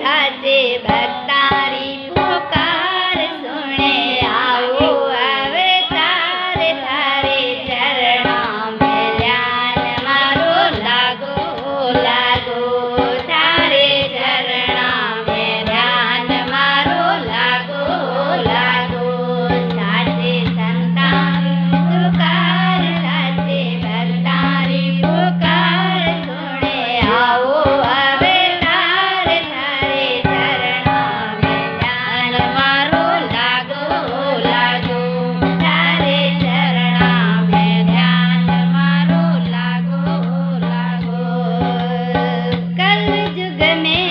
साचे भक्तारी पुकार सुने आओ अवतार थारे चरणों में ध्यान मारो लागो लागो थारे चरणों में ध्यान मारो लागो लागो साचे संतान पुकार साचे भक्तारी पुकार सुने आओ अवतार थारे चरणों में ध्यान मारो लागो लागो थारे चरणों में ध्यान मारो लागो लागो कल युग में